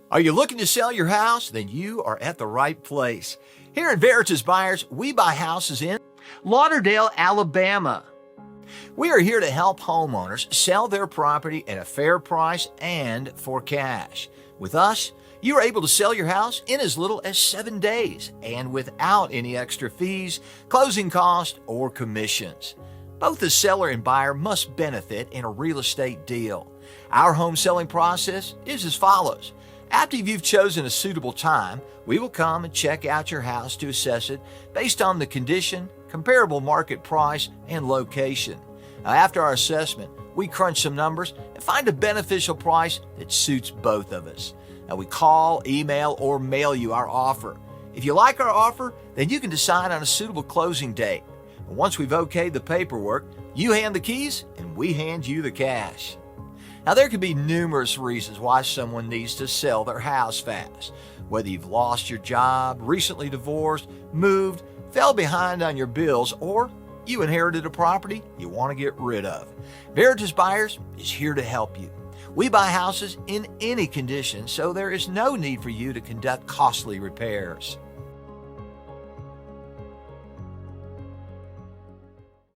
Are you looking to sell your house? Then you are at the right place. Here at Veritas Buyers, we buy houses in Lauderdale, Alabama. We are here to help homeowners sell their property at a fair price and for cash. With us, you are able to sell your house in as little as 7 days and without any extra fees, closing costs, or commissions. Both the seller and buyer must benefit in a real estate deal. Our home selling process is as follows. After you've chosen a suitable time, we will come and check out your house to assess it based on the condition, comparable market price, and location. Now, after our assessment, we crunch some numbers and find a beneficial price that suits both of us. Now, we call, email, or mail you our offer. If you like our offer, then you can decide on a suitable closing date. And once we've okayed the paperwork, you hand the keys and we hand you the cash. Now, there could be numerous reasons why someone needs to sell their house fast. Whether you've lost your job, recently divorced, moved, fell behind on your bills, or you inherited a property you want to get rid of. Veritas Buyers is here to help you. We buy houses in any condition, so there is no need for you to conduct costly repairs.